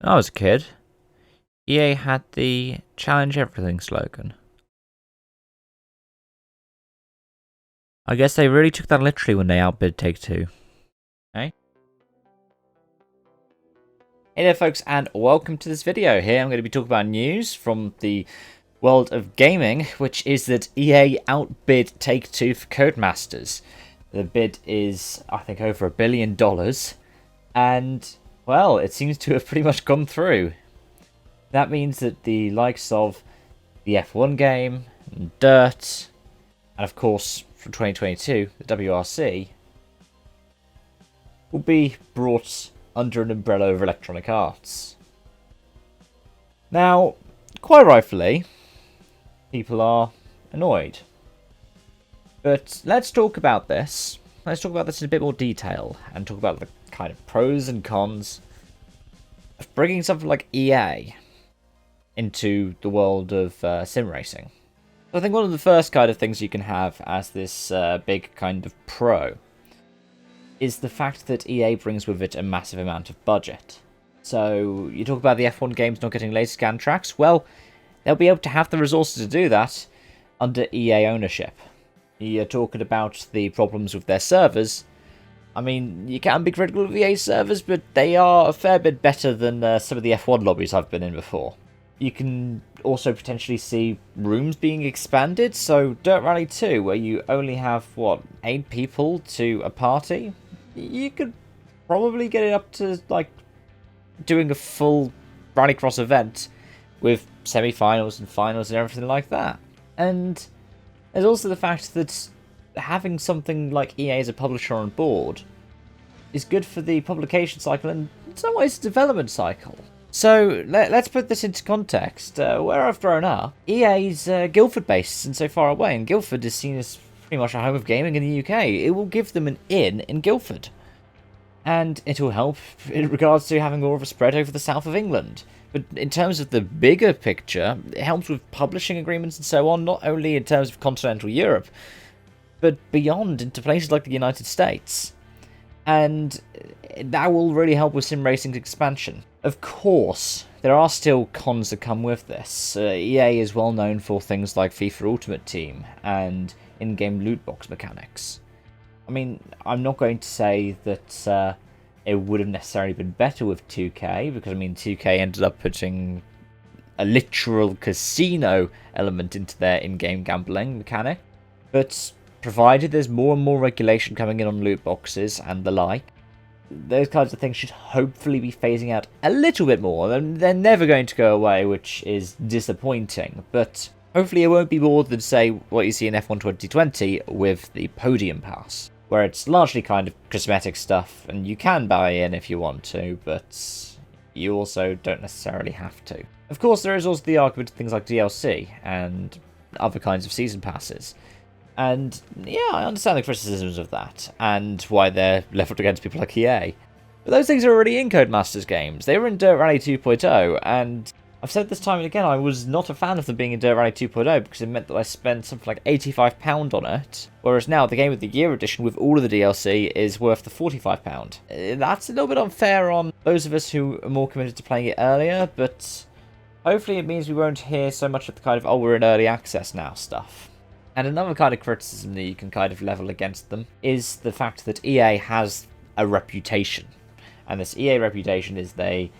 When I was a kid, EA had the challenge everything slogan. I guess they really took that literally when they outbid Take-Two. Eh? Hey there folks, and welcome to this video. Here I'm going to be talking about news from the world of gaming, which is that EA outbid Take-Two for Codemasters. The bid is, I think, over $1 billion, and, well, it seems to have pretty much gone through. That means that the likes of the F1 game, Dirt, and of course, from 2022, the WRC, will be brought under an umbrella of Electronic Arts. Now, quite rightfully, people are annoyed. But let's talk about this. Let's talk about this in a bit more detail and talk about the kind of pros and cons of bringing something like EA into the world of sim racing. I think one of the first kind of things you can have as this big kind of pro is the fact that EA brings with it a massive amount of budget. So you talk about the F1 games not getting laser scan tracks, well, they'll be able to have the resources to do that under EA ownership. You're talking about the problems with their servers. I mean, you can be critical of EA servers, but they are a fair bit better than some of the F1 lobbies I've been in before. You can also potentially see rooms being expanded, so Dirt Rally 2, where you only have, 8 people to a party? You could probably get it up to, doing a full Rallycross event with semi-finals and finals and everything like that. And there's also the fact that having something like EA as a publisher on board is good for the publication cycle and in some ways the development cycle. So let's put this into context. Where I've grown up, EA's Guildford based and so far away, and Guildford is seen as pretty much a home of gaming in the UK. It will give them an in Guildford. And it will help in regards to having more of a spread over the south of England. But in terms of the bigger picture, it helps with publishing agreements and so on, not only in terms of continental Europe, but beyond into places like the United States. And that will really help with sim racing's expansion. Of course, there are still cons that come with this. EA is well known for things like FIFA Ultimate Team and in-game loot box mechanics. I mean, I'm not going to say that it would have necessarily been better with 2K, because, I mean, 2K ended up putting a literal casino element into their in-game gambling mechanic. But provided there's more and more regulation coming in on loot boxes and the like, those kinds of things should hopefully be phasing out a little bit more. They're never going to go away, which is disappointing, but hopefully it won't be more than, say, what you see in F1 2020 with the Podium Pass, where it's largely kind of cosmetic stuff, and you can buy in if you want to, but you also don't necessarily have to. Of course, there is also the argument of things like DLC and other kinds of season passes. And yeah, I understand the criticisms of that, and why they're leveled against people like EA. But those things are already in Codemasters games. They were in Dirt Rally 2.0, and I've said this time and again, I was not a fan of them being in Dirt Rally 2.0 because it meant that I spent something like £85 on it, whereas now the Game of the Year edition with all of the DLC is worth the £45. That's a little bit unfair on those of us who are more committed to playing it earlier, but hopefully it means we won't hear so much of the kind of, oh, we're in early access now stuff. And another kind of criticism that you can kind of level against them is the fact that EA has a reputation. And this EA reputation is they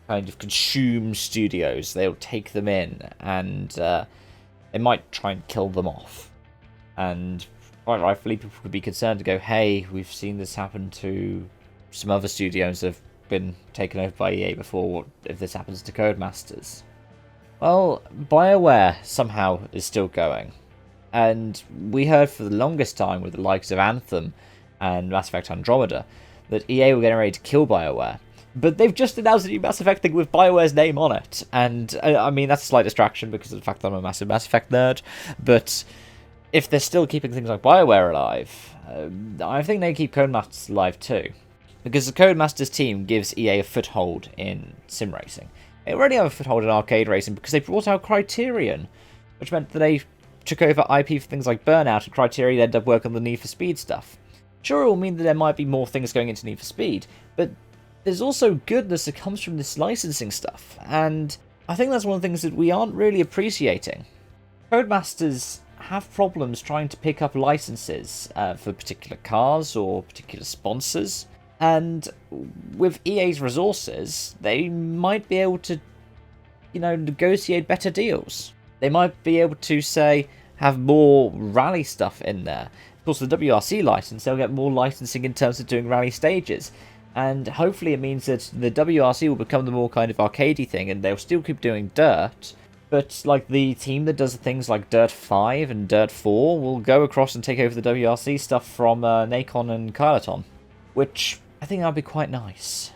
kind of consume studios. They'll take them in and they might try and kill them off. And quite rightfully, people could be concerned to go, hey, we've seen this happen to some other studios that have been taken over by EA before. What if this happens to Codemasters? Well, BioWare somehow is still going. And we heard for the longest time with the likes of Anthem and Mass Effect Andromeda that EA were getting ready to kill BioWare. But they've just announced a new Mass Effect thing with BioWare's name on it. And, I mean, that's a slight distraction because of the fact that I'm a massive Mass Effect nerd. But if they're still keeping things like BioWare alive, I think they keep Codemasters alive too. Because the Codemasters team gives EA a foothold in sim racing. They already have a foothold in arcade racing because they brought out Criterion, which meant that they took over IP for things like Burnout, and Criterion ended up working on the Need for Speed stuff. Sure, it will mean that there might be more things going into Need for Speed, but there's also goodness that comes from this licensing stuff, and I think that's one of the things that we aren't really appreciating. Codemasters have problems trying to pick up licenses for particular cars or particular sponsors, and with EA's resources, they might be able to, negotiate better deals. They might be able to, say, have more rally stuff in there. Of course, the WRC license, they'll get more licensing in terms of doing rally stages. And hopefully it means that the WRC will become the more kind of arcadey thing, and they'll still keep doing dirt. But, like, the team that does things like Dirt 5 and Dirt 4 will go across and take over the WRC stuff from Nacon and Kyloton. Which, I think that'll be quite nice.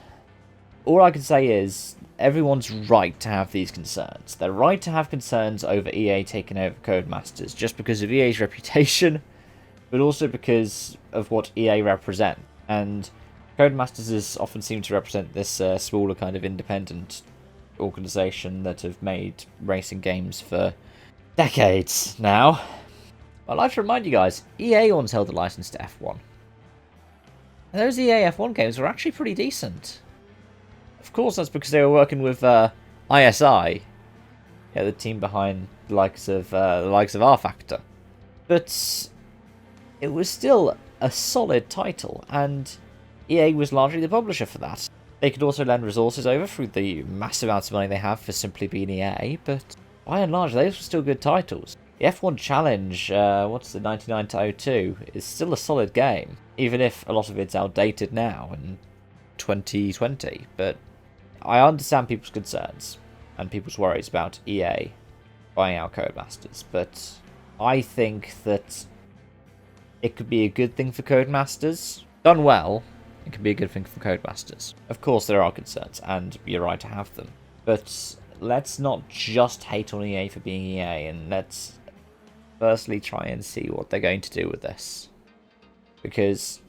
All I can say is, everyone's right to have these concerns. They're right to have concerns over EA taking over Codemasters, just because of EA's reputation, but also because of what EA represent. And Codemasters has often seemed to represent this smaller kind of independent organisation that have made racing games for decades now. I'd like to remind you guys, EA once held the license to F1. And those EA F1 games were actually pretty decent. Of course, that's because they were working with ISI, the team behind the likes of R Factor. But it was still a solid title, and EA was largely the publisher for that. They could also lend resources over through the massive amounts of money they have for simply being EA, but by and large, those were still good titles. The F1 Challenge, what's the 99 to 02, is still a solid game, even if a lot of it's outdated now in 2020, but I understand people's concerns and people's worries about EA buying out Codemasters, but I think that it could be a good thing for Codemasters. Done well, it could be a good thing for Codemasters. Of course, there are concerns, and you're right to have them. But let's not just hate on EA for being EA, and let's firstly try and see what they're going to do with this. Because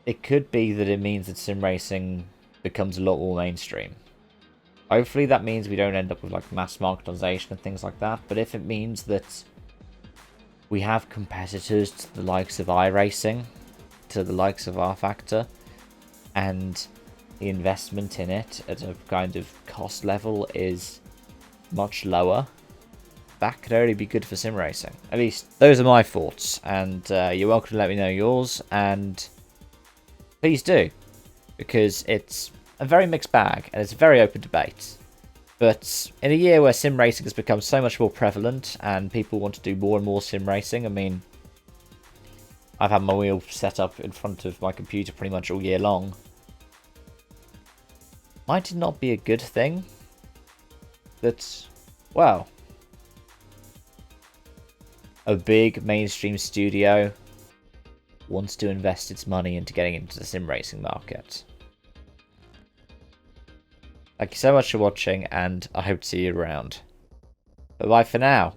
it could be that it means that sim racing becomes a lot more mainstream. Hopefully that means we don't end up with like mass marketization and things like that, but if it means that we have competitors to the likes of iRacing, to the likes of R Factor, and the investment in it at a kind of cost level is much lower, that could only be good for sim racing. At least those are my thoughts, and you're welcome to let me know yours, and please do, because it's a very mixed bag and it's a very open debate. But in a year where sim racing has become so much more prevalent and people want to do more and more sim racing, I mean, I've had my wheel set up in front of my computer pretty much all year long. Might it not be a good thing that, well, a big mainstream studio wants to invest its money into getting into the sim racing market? Thank you so much for watching, and I hope to see you around. Bye bye for now.